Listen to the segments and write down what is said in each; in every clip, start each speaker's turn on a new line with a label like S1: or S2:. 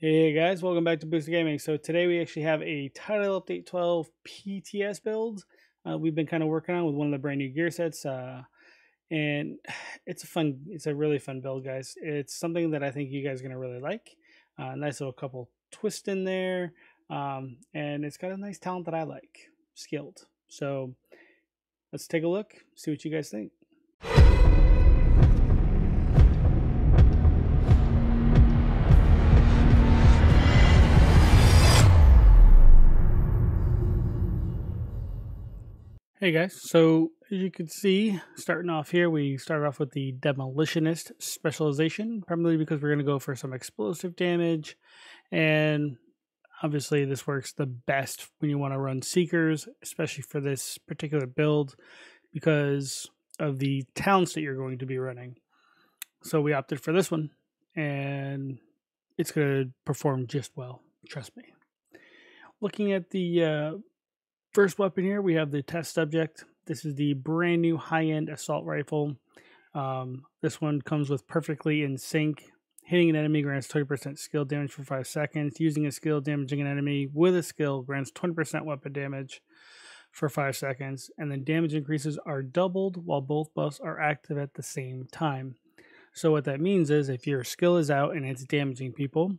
S1: Hey guys, welcome back to Boost Gaming. So today we actually have a Title Update 12 PTS build. We've been kind of working on with one of the brand new gear sets, and it's a really fun build, guys. It's something that I think you guys are gonna really like. Nice little couple twist in there, and it's got a nice talent that I like, skilled. So let's take a look, see what you guys think. Hey guys, so as you can see, starting off here, we started off with the Demolitionist specialization, primarily because we're going to go for some explosive damage, and obviously this works the best when you want to run Seekers, especially for this particular build, because of the talents that you're going to be running. So we opted for this one, and it's going to perform just well, trust me. Looking at the first weapon here, we have the test subject. This is the brand new high-end assault rifle. This one comes with perfectly in sync. Hitting an enemy grants 20% skill damage for 5 seconds. Using a skill damaging an enemy with a skill grants 20% weapon damage for 5 seconds. And then damage increases are doubled while both buffs are active at the same time. So what that means is if your skill is out and it's damaging people,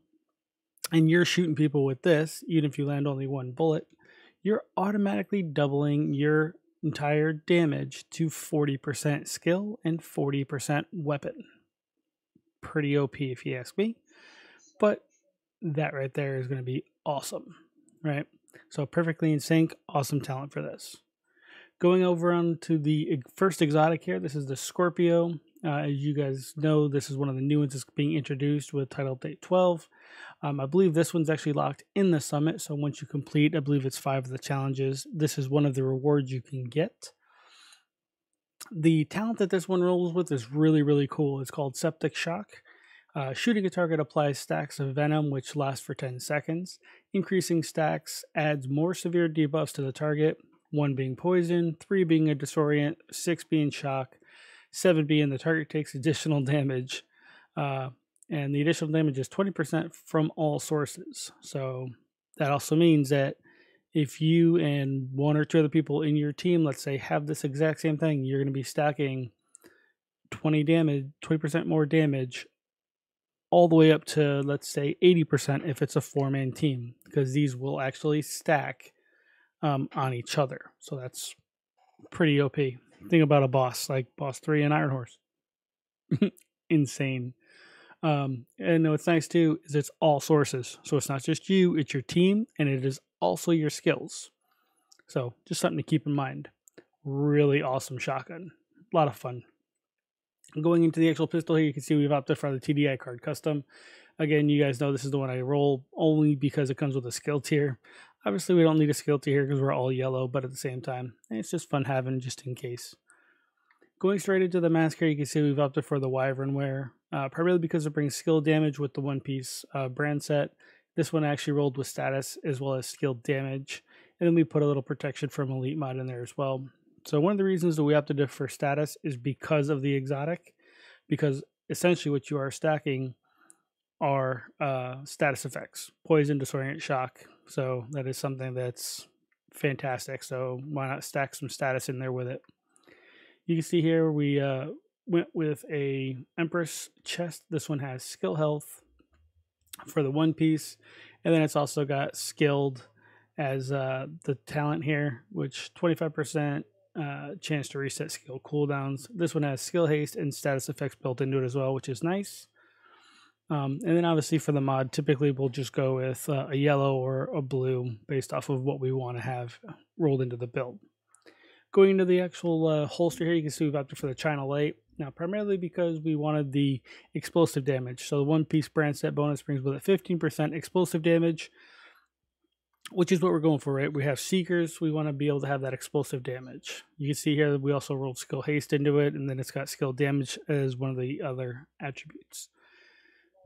S1: and you're shooting people with this, even if you land only one bullet, you're automatically doubling your entire damage to 40% skill and 40% weapon. Pretty OP if you ask me. But that right there is going to be awesome, right? So perfectly in sync, awesome talent for this. Going over on to the first exotic here, this is the Scorpio. As you guys know, this is one of the new ones that's being introduced with Title Update 12. I believe this one's actually locked in the summit, so once you complete, I believe it's 5 of the challenges, this is one of the rewards you can get. The talent that this one rolls with is really, really cool. It's called Septic Shock. Shooting a target applies stacks of venom, which last for 10 seconds. Increasing stacks adds more severe debuffs to the target, 1 being poison, 3 being a disorient, 6 being shock, 7 being the target takes additional damage. And the additional damage is 20% from all sources. So that also means that if you and 1 or 2 other people in your team, let's say, have this exact same thing, you're going to be stacking 20% more damage, all the way up to, let's say, 80% if it's a 4-man team, because these will actually stack on each other. So that's pretty OP. Think about a boss like Boss 3 and Iron Horse. Insane. And what's nice too is it's all sources. So it's not just you, it's your team, and it is also your skills. So just something to keep in mind. Really awesome shotgun. A lot of fun. Going into the actual pistol here, you can see we've opted for the TDI card custom. Again, you guys know this is the one I roll only because it comes with a skill tier. Obviously, we don't need a skill tier here because we're all yellow, but at the same time, it's just fun having just in case. Going straight into the mask here, you can see we've opted for the Wyvern wear, primarily because it brings skill damage with the one-piece brand set. This one actually rolled with status as well as skill damage, and then we put a little protection from Elite mod in there as well. So one of the reasons that we opted for status is because of the exotic, because essentially what you are stacking are status effects, poison, disorient, shock. So that is something that's fantastic. So why not stack some status in there with it? You can see here we went with a Empress chest. This one has skill health for the one piece, and then it's also got skilled as the talent here, which 25% chance to reset skill cooldowns. This one has skill haste and status effects built into it as well, which is nice. And then obviously for the mod, typically we'll just go with a yellow or a blue based off of what we want to have rolled into the build. Going into the actual holster here, you can see we've opted for the China Light. Now, primarily because we wanted the explosive damage. So the one-piece brand set bonus brings with it 15% explosive damage, which is what we're going for, right? We have Seekers. We want to be able to have that explosive damage. You can see here that we also rolled skill haste into it, and then it's got skill damage as one of the other attributes.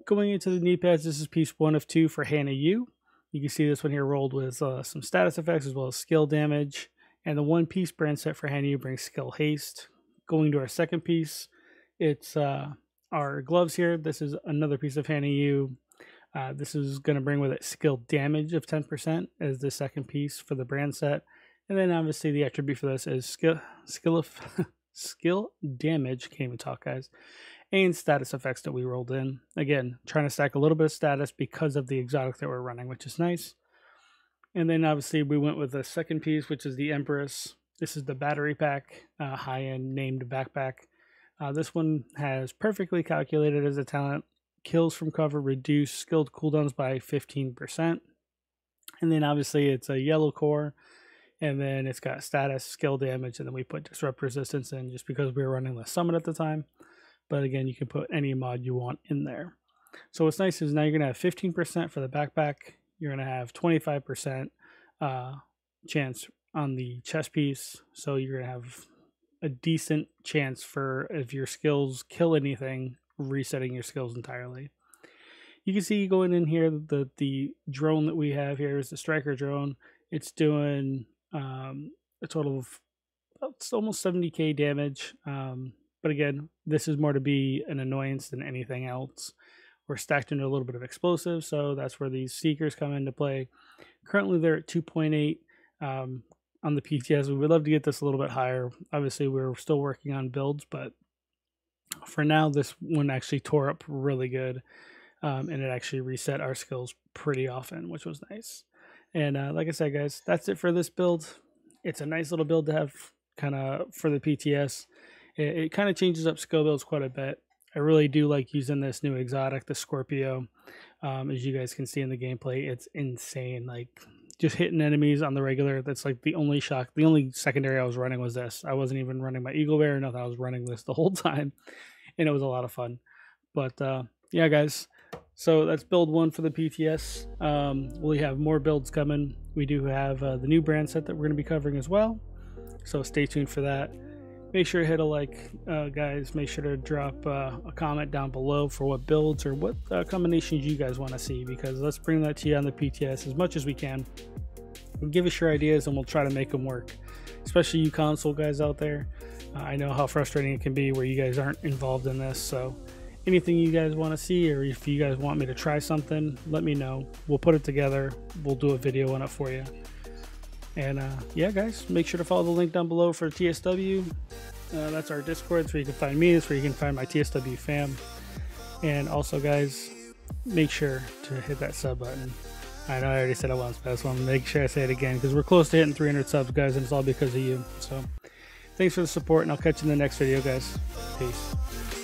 S1: Going into the knee pads, this is piece 1 of 2 for Hannah U. You can see this one here rolled with some status effects as well as skill damage. And the one-piece brand set for Hannah U brings skill haste. Going to our second piece, it's our gloves here. This is another piece of Hannah U. This is going to bring with it skill damage of 10% as the second piece for the brand set. And then obviously the attribute for this is skill damage, can't even talk, guys, and status effects that we rolled in. Again, trying to stack a little bit of status because of the exotic that we're running, which is nice. And then obviously we went with the second piece, which is the Empress. This is the battery pack, high-end named backpack. This one has perfectly calculated as a talent. Kills from cover reduce skilled cooldowns by 15%. And then obviously it's a yellow core. And then it's got status, skill damage, and then we put disrupt resistance in just because we were running the summon at the time. But again, you can put any mod you want in there. So what's nice is now you're going to have 15% for the backpack. You're going to have 25% chance on the chest piece. So you're going to have a decent chance for, if your skills kill anything, resetting your skills entirely. You can see going in here, the drone that we have here is the striker drone. It's doing a total of it's almost 70k damage. But again, this is more to be an annoyance than anything else. We're stacked into a little bit of explosive, so that's where these seekers come into play. Currently, they're at 2.8 on the PTS. We would love to get this a little bit higher. Obviously, we're still working on builds, but for now, this one actually tore up really good, and it actually reset our skills pretty often, which was nice. And like I said, guys, that's it for this build. It's a nice little build to have kind of for the PTS. It kind of changes up skill builds quite a bit. I really do like using this new exotic, the Scorpio. As you guys can see in the gameplay, it's insane. Like, just hitting enemies on the regular, that's like the only shock. The only secondary I was running was this. I wasn't even running my Eagle Bear or nothing. I was running this the whole time, and it was a lot of fun. But yeah, guys. So that's build one for the PTS. We have more builds coming. We do have the new brand set that we're going to be covering as well. So stay tuned for that. Make sure to hit a like, guys. Make sure to drop a comment down below for what builds or what combinations you guys want to see, because let's bring that to you on the PTS as much as we can. Give us your ideas and we'll try to make them work, especially you console guys out there. I know how frustrating it can be where you guys aren't involved in this, so anything you guys want to see, or if you guys want me to try something, let me know. We'll put it together. We'll do a video on it for you. And yeah, guys, make sure to follow the link down below for TSW. That's our Discord. That's where you can find me. That's where you can find my TSW fam. And also, guys, make sure to hit that sub button. I know I already said it once, but I just want to make sure I say it again, because we're close to hitting 300 subs, guys, and it's all because of you. So thanks for the support, and I'll catch you in the next video, guys. Peace.